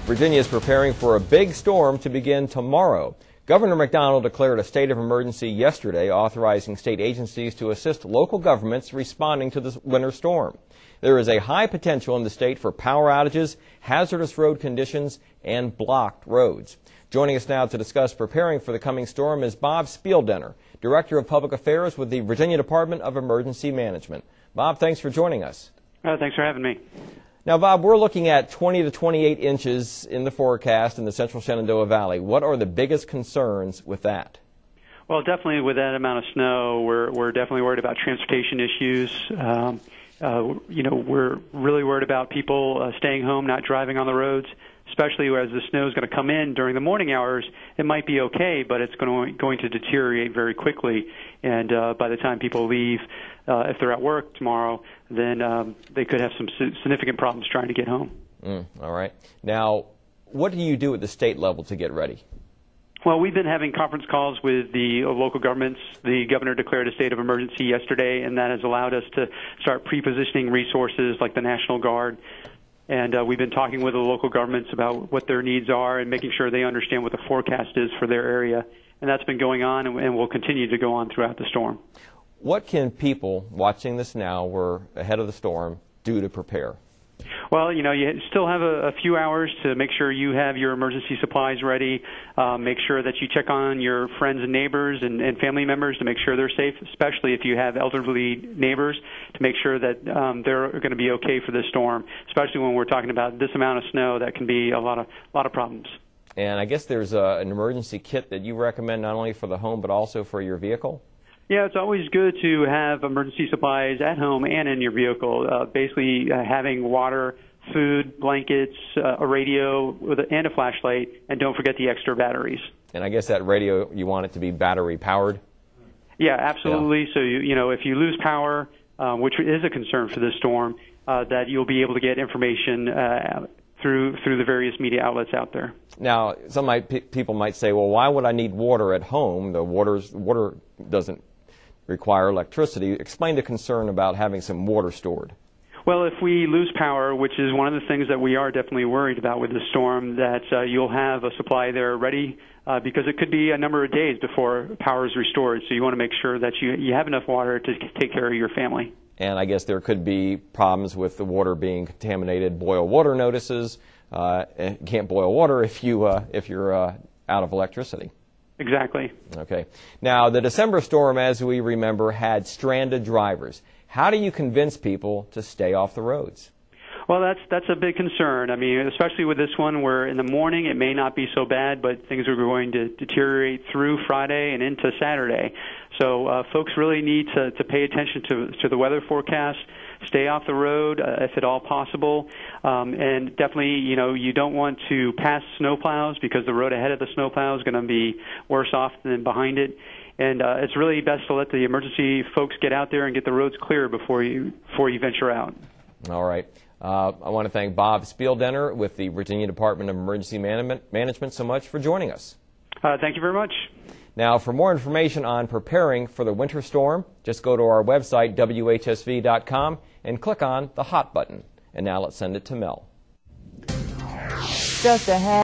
Virginia is preparing for a big storm to begin tomorrow. Governor McDonald declared a state of emergency yesterday, authorizing state agencies to assist local governments responding to this winter storm. There is a high potential in the state for power outages, hazardous road conditions, and blocked roads. Joining us now to discuss preparing for the coming storm is Bob Spieldenner, Director of Public Affairs with the Virginia Department of Emergency Management. Bob, thanks for joining us. Thanks for having me. Now, Bob, we're looking at 20 to 28 inches in the forecast in the central Shenandoah Valley. What are the biggest concerns with that? Well, definitely with that amount of snow, we're definitely worried about transportation issues. We're really worried about people staying home, not driving on the roads, especially as the snow is going to come in during the morning hours. It might be okay, but it's going to deteriorate very quickly. And by the time people leave, if they're at work tomorrow, then they could have some significant problems trying to get home. All right. Now, what do you do at the state level to get ready? Well, we've been having conference calls with the local governments. The governor declared a state of emergency yesterday, and that has allowed us to start pre-positioning resources like the National Guard. And we've been talking with the local governments about what their needs are and making sure they understand what the forecast is for their area. And that's been going on and will continue to go on throughout the storm. What can people watching this now, we're ahead of the storm, do to prepare? Well, you still have a few hours to make sure you have your emergency supplies ready. Make sure that you check on your friends and neighbors and family members to make sure they're safe, especially if you have elderly neighbors, to make sure that they're going to be okay for this storm, especially when we're talking about this amount of snow. That can be a lot of problems. And I guess there's an emergency kit that you recommend not only for the home but also for your vehicle? Yeah, it's always good to have emergency supplies at home and in your vehicle. Basically, having water, food, blankets, a radio, and a flashlight, and don't forget the extra batteries. And I guess that radio, you want it to be battery powered? Yeah, absolutely. Yeah. So, if you lose power, which is a concern for this storm, that you'll be able to get information through the various media outlets out there. Now, people might say, well, why would I need water at home? The water doesn't require electricity. Explain the concern about having some water stored. Well, if we lose power, which is one of the things that we are definitely worried about with the storm, that you'll have a supply there ready because it could be a number of days before power is restored. So you want to make sure that you have enough water to take care of your family. And I guess there could be problems with the water being contaminated, boil water notices. You can't boil water if you're out of electricity. Exactly. Okay. Now, the December storm, as we remember, had stranded drivers. How do you convince people to stay off the roads? Well, that's a big concern. I mean, especially with this one where in the morning it may not be so bad, but things are going to deteriorate through Friday and into Saturday. So folks really need to pay attention to the weather forecast, stay off the road if at all possible, and definitely, you don't want to pass snowplows because the road ahead of the snowplow is going to be worse off than behind it. And it's really best to let the emergency folks get out there and get the roads clear before you venture out. All right. I want to thank Bob Spieldenner with the Virginia Department of Emergency Management so much for joining us. Thank you very much. Now, for more information on preparing for the winter storm, just go to our website, WHSV.com, and click on the Hot button. And now let's send it to Mel. Just a